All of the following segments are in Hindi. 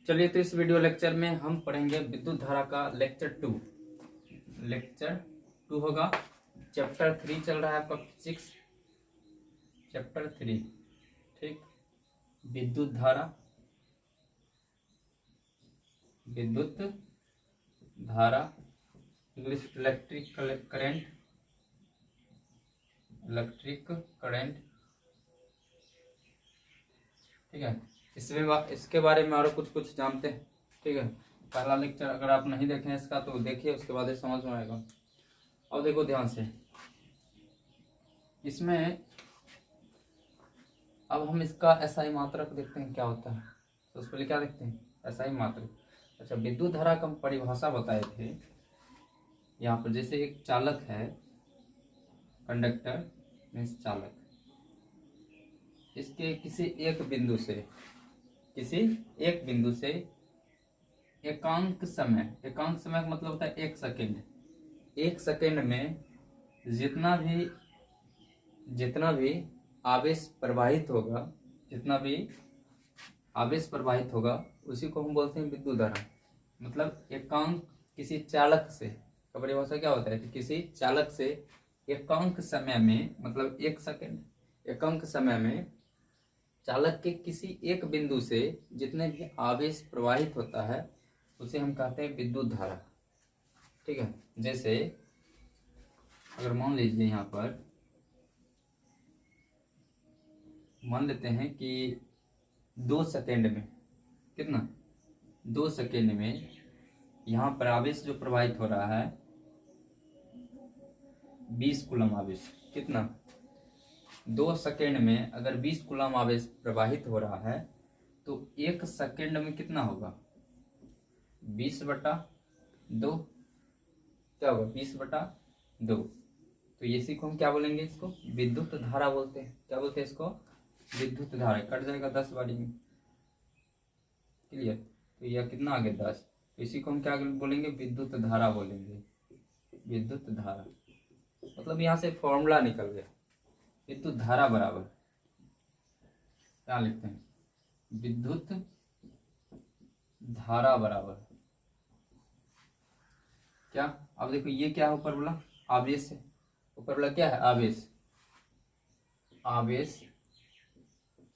चलिए, तो इस वीडियो लेक्चर में हम पढ़ेंगे विद्युत धारा का लेक्चर टू होगा। चैप्टर 3 चल रहा है आपका 6, चैप्टर 3, ठीक। विद्युत धारा इंग्लिश इलेक्ट्रिक करेंट, ठीक है। इसके बारे में और कुछ जानते हैं, ठीक है। पहला लेक्चर अगर आप नहीं देखें इसका तो देखिए, उसके बाद ही समझ में आएगा। अब देखो ध्यान से, इसमें अब हम इसका एसआई मात्रक देखते हैं क्या होता है। तो उसके लिए क्या देखते हैं, एसआई मात्रक। अच्छा, विद्युत धारा का हम परिभाषा बताए थे यहाँ पर। जैसे एक चालक है, कंडक्टर मीन्स चालक, इसके किसी एक बिंदु से एकांक समय का मतलब होता है 1 सेकेंड। 1 सेकेंड में जितना भी आवेश प्रवाहित होगा उसी को हम बोलते हैं विद्युत धारा। मतलब एकांक किसी चालक से का परिभाषा क्या होता है कि किसी चालक से एकांक समय में, मतलब 1 सेकेंड एकांक समय में चालक के किसी एक बिंदु से जितने भी आवेश प्रवाहित होता है उसे हम कहते हैं विद्युत धारा, ठीक है। जैसे अगर मान लीजिए यहाँ पर मान लेते हैं कि 2 सेकेंड में 2 सेकेंड में यहाँ पर आवेश जो प्रवाहित हो रहा है 20 कूलम आवेश। 2 सेकेंड में अगर 20 कूलम आवेश प्रवाहित हो रहा है तो 1 सेकेंड में कितना होगा, 20/2 क्या होगा, 20/2। तो इसी को हम क्या बोलेंगे, इसको विद्युत धारा बोलते हैं। क्या बोलते हैं इसको, विद्युत धारा। कट जाएगा 10 बारी में, क्लियर। तो यह कितना आ गया 10। तो इसी को हम क्या बोलेंगे, विद्युत धारा बोलेंगे। विद्युत धारा मतलब यहाँ से फॉर्मूला निकल गया, विद्युत धारा बराबर क्या लिखते हैं, विद्युत धारा बराबर क्या। अब देखो ये क्या है, ऊपर बोला आवेश है, ऊपर बोला क्या है, आवेश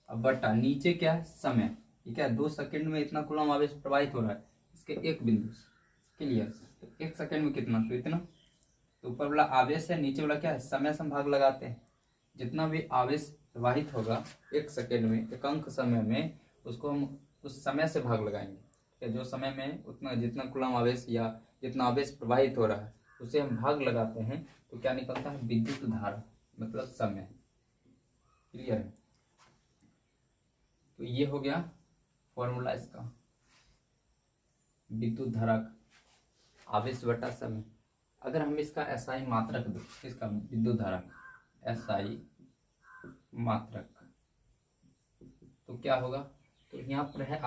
अब बटा नीचे क्या है, समय। ये क्या है, 2 सेकेंड में इतना कूलम आवेश प्रवाहित हो रहा है इसके एक बिंदु से, क्लियर। तो 1 सेकेंड में कितना, तो इतना। तो ऊपर वाला आवेश है, नीचे वाला क्या है, समय से हम भाग लगाते हैं। जितना भी आवेश प्रवाहित होगा 1 सेकेंड में एकांक समय में, उसको हम उस समय से भाग लगाएंगे। जो समय में उतना जितना कूलम आवेश या जितना आवेश प्रवाहित हो रहा है उसे हम भाग लगाते हैं, तो क्या निकलता है, विद्युत धारा, मतलब समय, क्लियर है। तो ये हो गया फॉर्मूला इसका, विद्युत धारा आवेश बटा समय। अगर हम इसका एसआई मात्रक दें, इसका विद्युत धारा एसआई मात्रक, तो क्या होगा, तो यहाँ पर है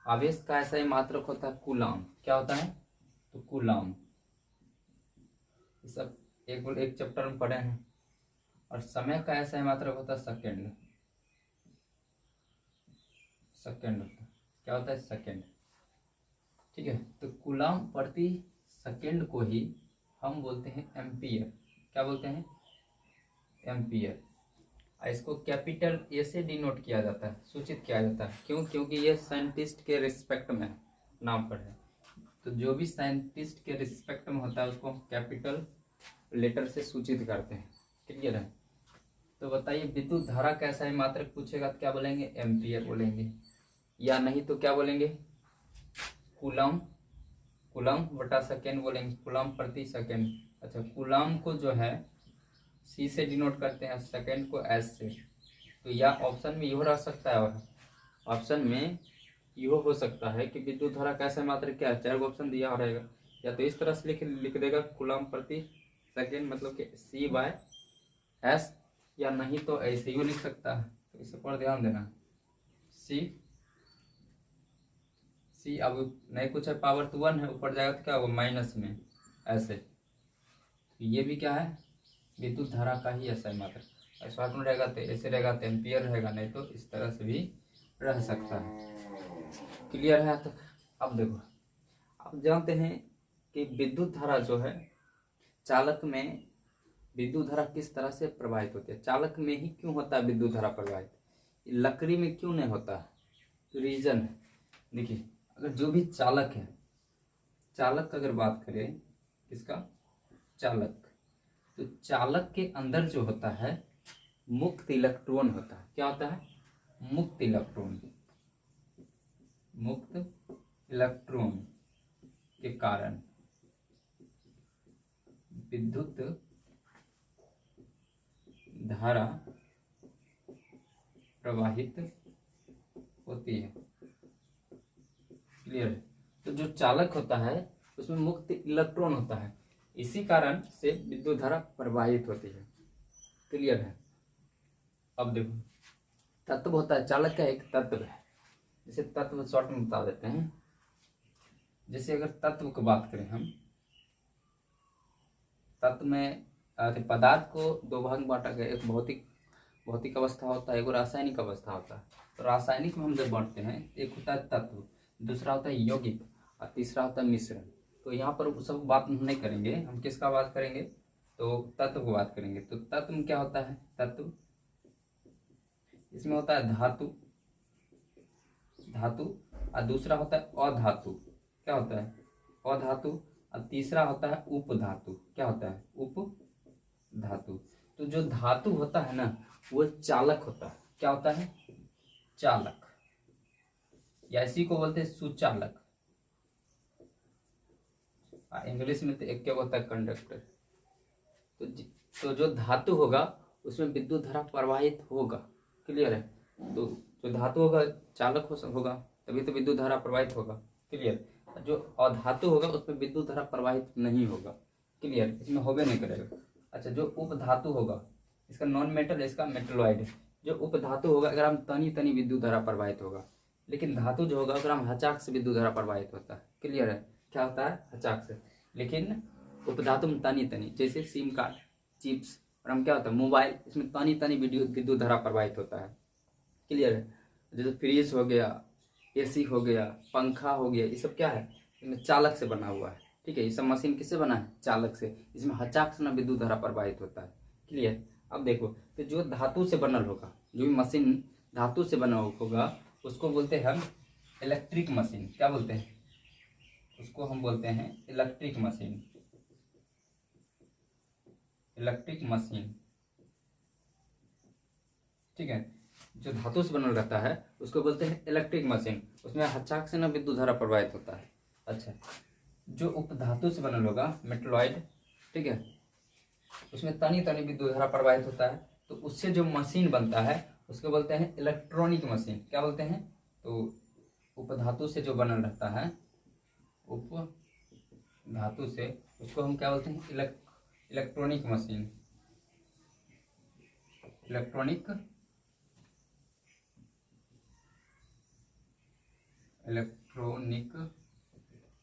आवेश का एसआई मात्रक होता है कूलम। क्या होता है, तो कूलम। ये सब एक चैप्टर में पढ़े हैं। और समय का एसआई मात्रक होता है सेकेंड होता है। क्या होता है, सेकेंड, ठीक है। तो कूलम प्रति सेकेंड को ही हम बोलते हैं एम्पियर। क्या बोलते हैं, एम्पियर। इसको कैपिटल ए से डिनोट किया जाता है, सूचित किया जाता है। क्यों, क्योंकि ये साइंटिस्ट के रिस्पेक्ट में नाम पर है। तो जो भी साइंटिस्ट के रिस्पेक्ट में होता है उसको हम कैपिटल लेटर से सूचित करते हैं, क्लियर है। तो बताइए, विद्युत धारा कैसा है मात्रक पूछेगा तो क्या बोलेंगे, एम्पियर बोलेंगे, या नहीं तो क्या बोलेंगे, कूलम बटा सेकेंड बोलेंगे, कूलम प्रति सेकेंड। अच्छा, कूलम को जो है सी से डिनोट करते हैं, सेकेंड को एस से। तो या ऑप्शन में यह रह सकता है, और ऑप्शन में यह हो सकता है कि विद्युत धारा कैसे मात्रक क्या है, 4 ऑप्शन दिया रहेगा। या तो इस तरह से लिख देगा कूलम प्रति सेकेंड, मतलब कि C/S, या नहीं तो ऐसे ही लिख सकता है। तो इस पर ध्यान देना, सी अब नहीं कुछ है, पावर तो 1 है, ऊपर जाएगा तो क्या होगा, माइनस में ऐसे। तो ये भी क्या है, विद्युत धारा का ही एसआई मात्रक। शॉर्ट में रहेगा तो ऐसे रहेगा तो एम्पियर रहेगा, नहीं तो इस तरह से भी रह सकता है। क्लियर है तक? अब देखो, आप जानते हैं कि विद्युत धारा जो है चालक में, विद्युत धारा किस तरह से प्रवाहित होती है, चालक में ही क्यों होता है विद्युत धारा प्रवाहित, लकड़ी में क्यों नहीं होता? रीजन है, देखिए अगर जो भी चालक है, चालक का अगर बात करें किसका, चालक, तो चालक के अंदर जो होता है मुक्त इलेक्ट्रॉन होता है। क्या होता है? मुक्त इलेक्ट्रॉन। मुक्त इलेक्ट्रॉन के कारण विद्युत धारा प्रवाहित होती है। क्लियर है? तो जो चालक होता है उसमें मुक्त इलेक्ट्रॉन होता है, इसी कारण से विद्युत धारा प्रवाहित होती है। क्लियर है? अब देखो, तत्व होता है, चालक का एक तत्व है, जैसे तत्व शॉर्ट में बता देते हैं। जैसे अगर तत्व की बात करें हम, तत्व में पदार्थ को दो भाग में बांटा गया, एक भौतिक अवस्था होता है, एक रासायनिक अवस्था होता है। तो रासायनिक में हम जब बांटते हैं, एक होता है तत्व, दूसरा होता है यौगिक और तीसरा होता है मिश्रण। तो यहाँ पर सब बात नहीं करेंगे, हम किसका बात करेंगे, तो तत्व को बात करेंगे। तो तत्व में क्या होता है, तत्व इसमें होता है धातु, और दूसरा होता है अधातु। क्या होता है? अधातु। और तीसरा होता है उपधातु। क्या होता है? उपधातु। तो जो धातु होता है ना, वो चालक होता है। क्या होता है? चालक, या इसी को बोलते हैं सुचालक। इंग्लिश में तो एक क्या होता है, कंडक्टर। तो जो धातु होगा उसमें विद्युत धारा प्रवाहित होगा। क्लियर है? तो जो धातु होगा चालक होगा, तभी तो विद्युत धारा प्रवाहित होगा। क्लियर? जो अधातु होगा उसमें विद्युत धारा प्रवाहित नहीं होगा। क्लियर? इसमें होबे नहीं करेगा। अच्छा, जो उपधातु होगा, इसका नॉन मेटल है, इसका मेटलॉइड है। जो उपधातु होगा अगर हम तनी विद्युत धारा प्रवाहित होगा, लेकिन धातु जो होगा अगर हम हचाक से विद्युत धारा प्रवाहित होता है। क्लियर है? क्या होता है? हचाक से। लेकिन उपधातु में तनी, जैसे सिम कार्ड, चिप्स, और हम क्या होता है मोबाइल, इसमें तनी विद्युत धारा प्रवाहित होता है। क्लियर है? जैसे फ्रिज हो गया, एसी हो गया, पंखा हो गया, ये सब क्या है, इसमें चालक से बना हुआ है। ठीक है? ये सब मशीन किससे बना है? चालक से। इसमें हचाक से ना विद्युत धारा प्रवाहित होता है। क्लियर? अब देखो, तो जो धातु से बनल होगा, जो भी मशीन धातु से बना होगा, उसको बोलते हैं हम इलेक्ट्रिक मशीन। क्या बोलते हैं उसको? हम बोलते हैं इलेक्ट्रिक मशीन। इलेक्ट्रिक मशीन, ठीक है? जो धातु से बनल रहता है उसको बोलते हैं इलेक्ट्रिक मशीन। उसमें हचाक से ना विद्युत धारा प्रवाहित होता है। अच्छा, जो उपधातु से बनल होगा, मेटलॉइड, ठीक है, उसमें तनी विद्युत धारा प्रवाहित होता है। तो उससे जो मशीन बनता है उसको बोलते हैं इलेक्ट्रॉनिक मशीन। क्या बोलते हैं? तो उपधातु से जो बनल रहता है, उपधातु से, उसको हम क्या बोलते हैं? Electronic machine. Electronic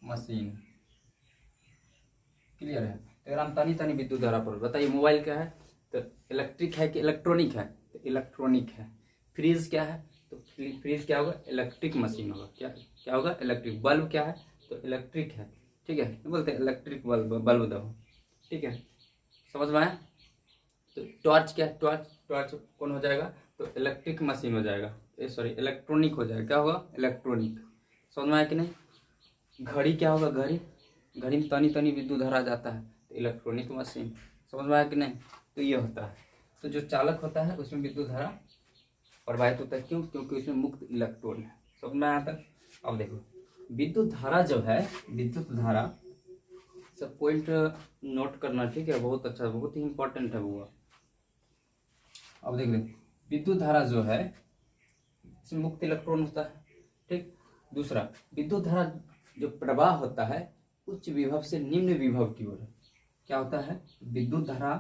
machine. Clear है? तो अगर हम तनी विद्युत धारा पर, बताइए मोबाइल क्या है, तो इलेक्ट्रिक है कि इलेक्ट्रॉनिक है? तो इलेक्ट्रॉनिक है। फ्रिज क्या है? तो फ्रिज क्या होगा? इलेक्ट्रिक मशीन होगा। क्या होगा? इलेक्ट्रिक। बल्ब क्या है? तो इलेक्ट्रिक है। ठीक है? बोलते हैं इलेक्ट्रिक बल्ब दो। ठीक है? समझ में आया? तो टॉर्च क्या है? टॉर्च कौन हो जाएगा? तो इलेक्ट्रिक मशीन हो जाएगा, सॉरी इलेक्ट्रॉनिक हो जाएगा। क्या होगा? इलेक्ट्रॉनिक। समझ में आया कि नहीं? घड़ी क्या होगा? घड़ी में तनी विद्युत धारा जाता है, तो इलेक्ट्रॉनिक मशीन। समझ में आया कि नहीं? तो ये होता है। तो जो चालक होता है उसमें विद्युत धारा प्रवाहित होता है। क्यों? क्योंकि उसमें मुक्त इलेक्ट्रॉन है। समझ में आया तक? अब देखो, विद्युत धारा जो है, विद्युत धारा, सब पॉइंट नोट करना, ठीक है? बहुत अच्छा, बहुत ही इंपॉर्टेंट है वो। अब देख लें, विद्युत धारा जो है इसमें मुक्त इलेक्ट्रॉन होता है। ठीक? दूसरा, विद्युत धारा जो प्रवाह होता है उच्च विभव से निम्न विभव की ओर। क्या होता है? विद्युत धारा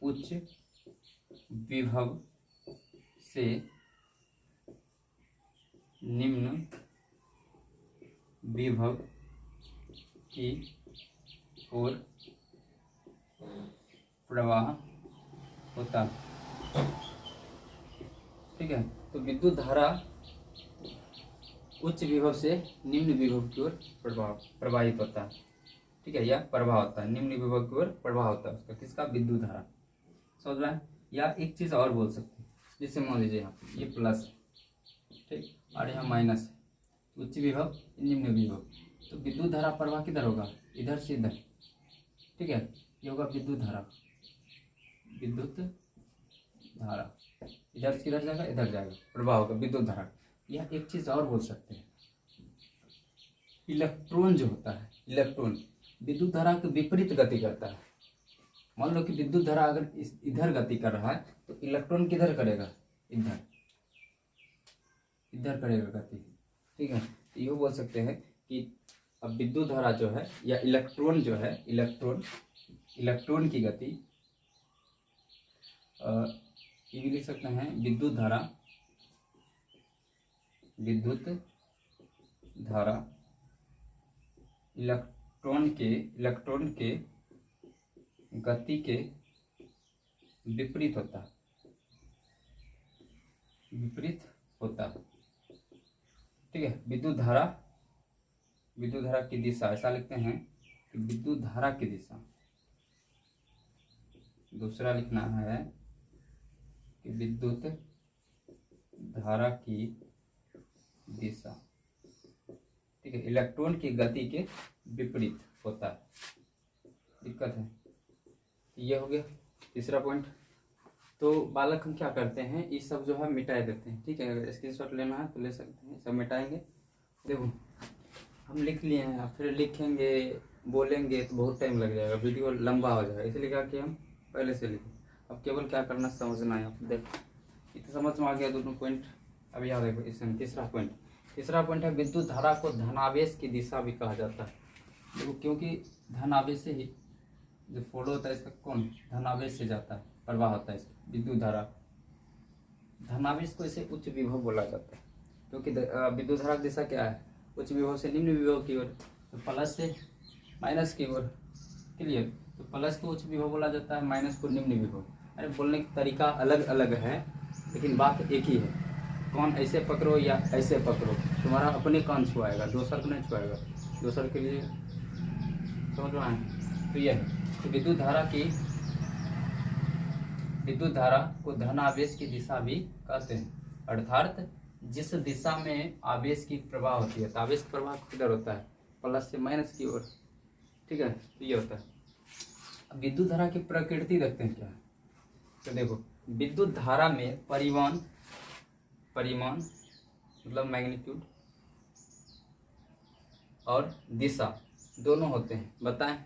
उच्च विभव से निम्न विभव की ओर प्रवाह होता है। ठीक है, तो विद्युत धारा उच्च विभव से निम्न विभव की ओर प्रवाहित होता है। ठीक है, या प्रवाह होता है, निम्न विभव की ओर प्रवाह होता है उसका, किसका, विद्युत धारा। समझ रहे हैं। या एक चीज और बोल सकते हैं, जैसे मान लीजिए यहाँ ये प्लस है, ठीक, और यहाँ माइनस है, उच्च विभव निम्न विभव, तो विद्युत धारा प्रवाह किधर होगा, इधर से इधर। ठीक है, ये होगा विद्युत धारा, विद्युत धारा इधर से इधर जाएगा, इधर जाएगा, प्रवाह होगा विद्युत धारा। या एक चीज और बोल सकते हैं, इलेक्ट्रॉन जो होता है, इलेक्ट्रॉन विद्युत धारा के विपरीत गति करता है। मान लो कि विद्युत धारा अगर इधर गति कर रहा है तो इलेक्ट्रॉन किधर करेगा, इधर, इधर करेगा गति। ठीक है, तो ये बोल सकते हैं कि अब विद्युत धारा जो है या इलेक्ट्रॉन जो है, इलेक्ट्रॉन की गति ये भी लिख सकते हैं, विद्युत धारा इलेक्ट्रॉन के गति के विपरीत होता है, ठीक है। विद्युत धारा की दिशा, ऐसा लिखते हैं कि विद्युत धारा की दिशा, दूसरा लिखना है कि विद्युत धारा की दिशा, ठीक है, इलेक्ट्रॉन की गति के विपरीत होता है। दिक्कत है, ये हो गया तीसरा पॉइंट। तो बालक हम क्या करते हैं, ये सब जो है मिटा देते हैं। ठीक है, अगर स्क्रीनशॉट लेना है तो ले सकते हैं, सब मिटाएंगे। देखो हम लिख लिए हैं, फिर लिखेंगे बोलेंगे तो बहुत टाइम लग जाएगा, वीडियो लंबा हो जाएगा, इसलिए क्या कि हम पहले से लिखें। अब केवल क्या करना, समझना है। देखो इतना समझ में आ गया दोनों पॉइंट। अब यहाँ देखो इसमें तीसरा पॉइंट है, विद्युत धारा को धनावेश की दिशा भी कहा जाता है। देखो क्योंकि धनावेश से ही जो फॉलो होता है इसका, कौन, धनावेश से जाता है, प्रवाह होता है इसका विद्युत धारा। धनावेश को इसे उच्च विभव बोला जाता है, क्योंकि विद्युत धारा की दिशा क्या है, उच्च विभव से निम्न विभव की ओर, तो प्लस से माइनस की ओर। क्लियर, तो प्लस को उच्च विभव बोला जाता है, माइनस को निम्न विभव। अरे बोलने का तरीका अलग अलग है, लेकिन बात एक ही है। कौन ऐसे पकड़ो या ऐसे पकड़ो, तुम्हारा अपने कान छुआएगा, दोसर को नहीं छुआएगा, दोसर के लिए। समझ रहा है। तो यह है, तो विद्युत धारा को धन आवेश की दिशा भी कहते हैं, अर्थात जिस दिशा में आवेश की प्रवाह होती है, तो आवेश का प्रवाह किधर होता है, प्लस से माइनस की ओर। ठीक है, तो ये होता है। अब विद्युत धारा की प्रकृति देखते हैं क्या है। तो देखो विद्युत धारा में परिमाण मतलब मैग्नीट्यूड और दिशा दोनों होते हैं। बताएं,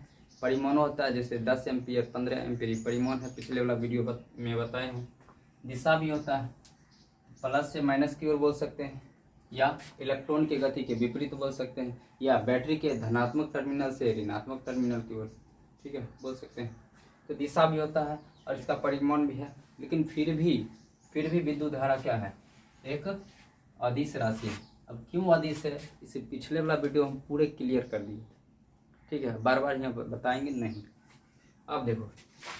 परिमाण होता है जैसे 10 एम्पियर 15 एम्पियर परिमाण है, पिछले वाला वीडियो में बताए हूँ। दिशा भी होता है, प्लस से माइनस की ओर बोल सकते हैं, या इलेक्ट्रॉन की गति के विपरीत बोल सकते हैं, या बैटरी के धनात्मक टर्मिनल से ऋणात्मक टर्मिनल की ओर, ठीक है, बोल सकते हैं। तो दिशा भी होता है और इसका परिमाण भी है, लेकिन फिर भी विद्युत धारा क्या है, एक अदिश राशि है। अब क्यों अदिश है, इसे पिछले वाला वीडियो हम पूरे क्लियर कर दिए। ठीक है, बार बार यहाँ बताएंगे नहीं। अब देखो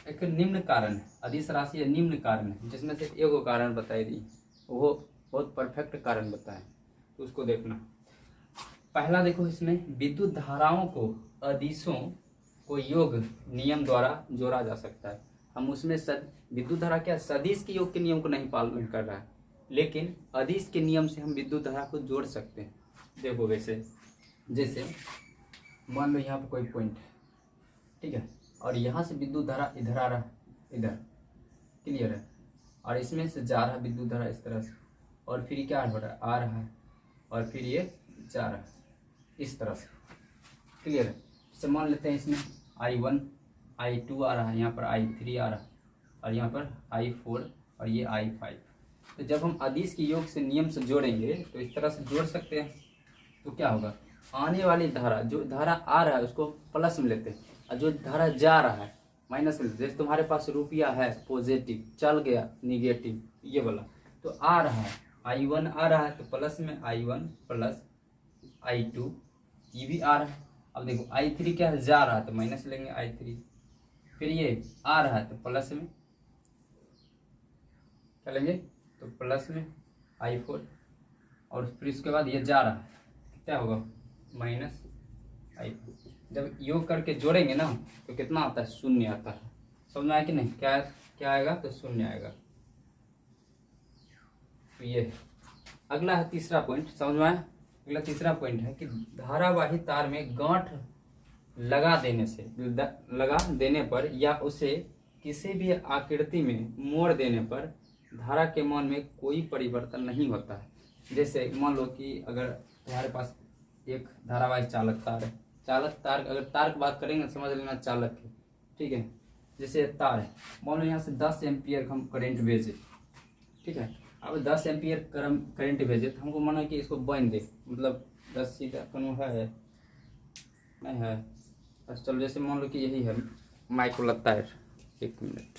एक निम्न कारण है, अदिश राशि है, निम्न कारण है, जिसमें से एक कारण बताई दी, वो बहुत परफेक्ट कारण बताएं, तो उसको देखना। पहला देखो, इसमें विद्युत धाराओं को अदिशों को योग नियम द्वारा जोड़ा जा सकता है। हम उसमें विद्युत धारा क्या सदिश के योग के नियम को नहीं पालन कर रहा है, लेकिन अदिश के नियम से हम विद्युत धारा को जोड़ सकते हैं। देखो वैसे, जैसे मान लो यहाँ पर कोई पॉइंट है, ठीक है, और यहाँ से विद्युत धारा इधर आ रहा है, इधर, क्लियर है, और इसमें से जा रहा है विद्युत धारा इस तरह से, और फिर क्या हो रहा है, आ रहा है, और फिर ये जा रहा है इस तरह से, क्लियर है। जैसे मान लेते हैं इसमें I1 I2 आ रहा है, यहाँ पर I3 आ रहा है, और यहाँ पर I4 और ये I5। तो जब हम अदिश के योग से नियम से जोड़ेंगे तो इस तरह से जोड़ सकते हैं, तो क्या होगा, आने वाली धारा, जो धारा आ रहा है उसको प्लस में लेते हैं, और जो धारा जा रहा है माइनस में लेते हैं। जैसे तुम्हारे पास रुपया है पॉजिटिव, चल गया निगेटिव, ये वाला, तो आ रहा है I1 आ रहा है, तो प्लस में I1 प्लस I2, ये भी आ रहा है। अब देखो I3 क्या है, जा रहा है, तो माइनस लेंगे I3, फिर ये आ रहा है तो प्लस में क्या लेंगे, तो प्लस में I4, और फिर इसके बाद ये जा रहा है क्या होगा माइनस I4। जब योग करके जोड़ेंगे ना तो कितना आता है, शून्य आता है। समझ में आया कि नहीं, क्या क्या आएगा, तो शून्य आएगा। तो ये अगला है तीसरा पॉइंट, समझ में आया। अगला तीसरा पॉइंट है कि धारावाही तार में गांठ लगा देने से, लगा देने पर या उसे किसी भी आकृति में मोड़ देने पर धारा के मान में कोई परिवर्तन नहीं होता है। जैसे मान लो कि अगर तुम्हारे पास एक धारावाही चालक तार है, चालक तार, अगर तार की बात करेंगे समझ लेना चालक है, ठीक है। जैसे तार है, मान लो यहाँ से 10 एम्पियर हम करंट भेजे, ठीक है। अब 10 एम्पियर करंट भेजे तो हमको माना कि इसको बांध दे, मतलब 10 सीधा कौन है नहीं है, बस चलो जैसे मान लो कि यही है माइक्रोला तार, एक मिनट,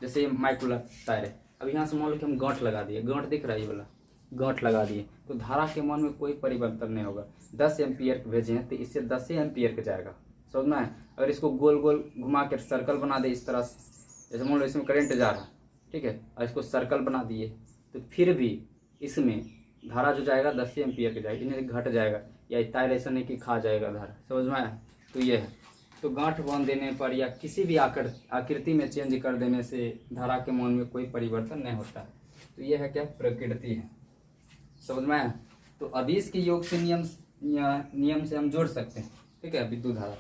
जैसे ये माइक्रोला तार है। अब यहाँ से मान लो कि हम गांठ लगा दिए, गांठ दिख रहा है ये वाला, गांठ लगा दिए तो धारा के मान में कोई परिवर्तन नहीं होगा। 10 एम्पियर भेजे हैं तो इससे 10 एम्पियर का जाएगा, समझना है। अगर इसको गोल गोल घुमा कर सर्कल बना दे इस तरह से, जैसे मान लो इसमें करंट जा रहा है, ठीक है, और इसको सर्कल बना दिए तो फिर भी इसमें धारा जो जाएगा 10 एम्पियर का जाएगा, इन्हें घट जाएगा, या तार ऐसा नहीं कि खा जाएगा धारा, समझ में आया। तो ये है, तो गांठ बांध देने पर या किसी भी आकृति में चेंज कर देने से धारा के मान में कोई परिवर्तन नहीं होता है। तो ये है क्या, प्रकृति है, समझ में आया। तो अदिश के योग से नियम से हम जोड़ सकते हैं, ठीक है, विद्युत धारा।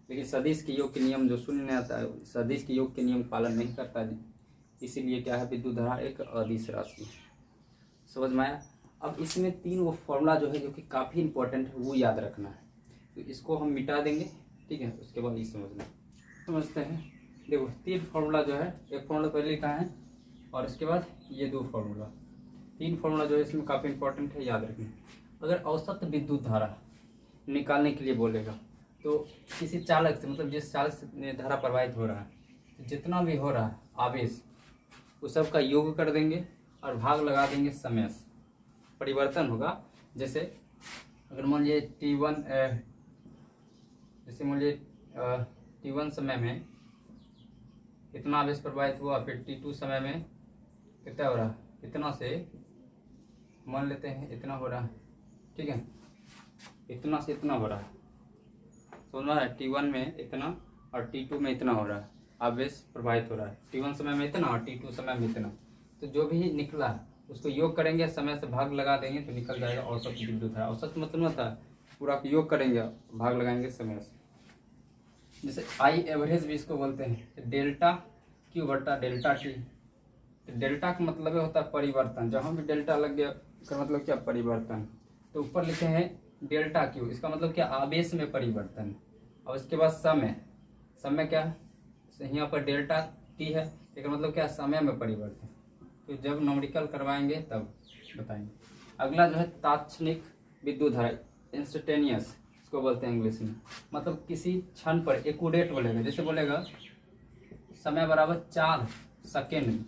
लेकिन सदिश के योग के नियम जो शून्य नहीं आता है, सदिश के योग के नियम पालन नहीं करता है, इसीलिए क्या है, विद्युत धारा एक अदिश राशि है, समझ में आया। अब इसमें 3 वो फॉर्मूला जो है जो कि काफ़ी इंपॉर्टेंट है, वो याद रखना है। तो इसको हम मिटा देंगे, ठीक है, उसके बाद ये समझते हैं। देखो 3 फार्मूला जो है, एक फार्मूला पहले लिखा है और उसके बाद ये 2 फार्मूला, 3 फार्मूला जो है इसमें काफ़ी इंपॉर्टेंट है, याद रखना। अगर औसत विद्युत धारा निकालने के लिए बोलेगा तो किसी चालक से, मतलब जिस चालक से धारा प्रवाहित हो रहा है, जितना भी हो रहा है आवेश, उस सब का योग कर देंगे और भाग लगा देंगे समय से, परिवर्तन होगा। जैसे अगर मान लीजिए T1, जैसे मान लीजिए T1 समय में कितना आवेश प्रवाहित हुआ, फिर T2 समय में कितना हो रहा, इतना से मान लेते हैं इतना हो रहा है, ठीक है, इतना से इतना हो रहा है, समझ है। T1 में इतना और T2 में इतना हो रहा है, आवेश प्रवाहित हो रहा है। T1 समय में इतना और T2 समय में इतना, तो जो भी निकला उसको योग करेंगे, समय से भाग लगा देंगे तो निकल जाएगा औसत विद्युत धारा। औसत मतलब होता है पूरा योग करेंगे, भाग लगाएंगे समय से। जैसे आई एवरेज भी इसको बोलते हैं, डेल्टा क्यू बटा डेल्टा टी। तो डेल्टा का मतलब होता है परिवर्तन, जहाँ भी डेल्टा लग गया इसका मतलब क्या, परिवर्तन। तो ऊपर लिखे हैं डेल्टा क्यू, इसका मतलब क्या, आवेश में परिवर्तन। और इसके बाद समय क्या है, यहाँ पर डेल्टा टी है, इसका मतलब क्या, समय में परिवर्तन। तो जब न्यूमेरिकल करवाएंगे तब बताएंगे। अगला जो है तात्क्षणिक विद्युत धारा, इंस्टेंटेनियस इसको बोलते हैं इंग्लिश में, मतलब किसी क्षण पर एक्यूरेट बोलेगा। जैसे बोलेगा समय बराबर 4 सेकेंड,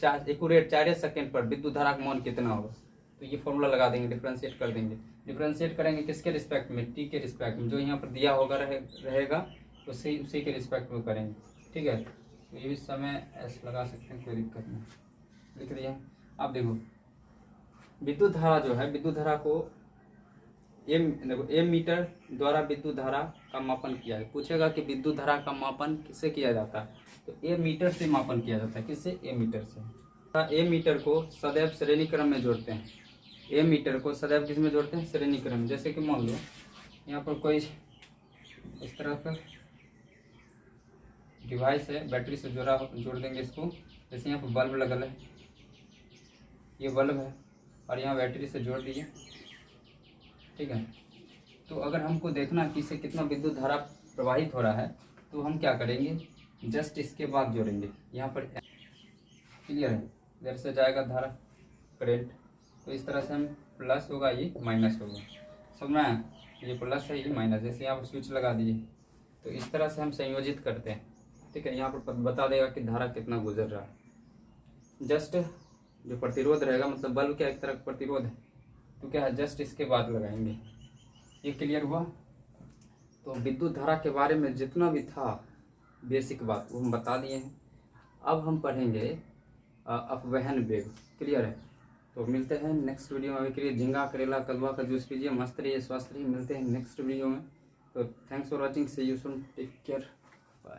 4 एक्यूरेट 4 सेकेंड पर विद्युत धारा का मान कितना होगा, तो ये फॉर्मूला लगा देंगे, डिफ्रेंशिएट कर देंगे। डिफ्रेंशिएट करेंगे किसके रिस्पेक्ट में, टी के रिस्पेक्ट में, जो यहाँ पर दिया होगा रहेगा उसी के रिस्पेक्ट में करेंगे, ठीक है। तो ये भी समय ऐसे लगा सकते हैं, कोई दिक्कत नहीं, लिख दिया। अब देखो विद्युत धारा जो है, विद्युत धारा को एम मीटर द्वारा विद्युत धारा का मापन किया है। पूछेगा कि विद्युत धारा का मापन किससे किया जाता है, तो एम मीटर से मापन किया जाता है। किससे, एम मीटर से। एम मीटर को सदैव श्रेणी क्रम में जोड़ते हैं, एम मीटर को सदैव किस में जोड़ते हैं, श्रेणी क्रम में। जैसे कि मान लो यहाँ पर कोई इस तरह का डिवाइस है, बैटरी से जोड़ देंगे इसको। जैसे यहाँ पर बल्ब लगल है, ये बल्ब है और यहाँ बैटरी से जोड़ दिए, ठीक है। तो अगर हमको देखना कि इससे कितना विद्युत धारा प्रवाहित हो रहा है तो हम क्या करेंगे, जस्ट इसके बाद जोड़ेंगे। यहाँ पर क्लियर है, इधर से जाएगा धारा करंट, तो इस तरह से हम प्लस होगा, ये माइनस होगा, समझना है। ये प्लस है, ये माइनस। जैसे यहाँ पर स्विच लगा दिए तो इस तरह से हम संयोजित करते हैं, ठीक है। यहाँ पर बता देगा कि धारा कितना गुजर रहा है। जस्ट जो प्रतिरोध रहेगा, मतलब बल्ब क्या एक तरह का प्रतिरोध है, तो क्या है, जस्ट इसके बाद लगाएंगे। ये क्लियर हुआ। तो विद्युत धारा के बारे में जितना भी था बेसिक बात वो हम बता दिए हैं। अब हम पढ़ेंगे अपवहन वेग। क्लियर है? तो मिलते हैं नेक्स्ट वीडियो में। अभी के लिए झींगा करेला कदुआ का जूस पीजिए, मस्त रहिए, स्वस्थ रहिए। मिलते हैं नेक्स्ट वीडियो में। तो thanks for watching, see you soon, take care.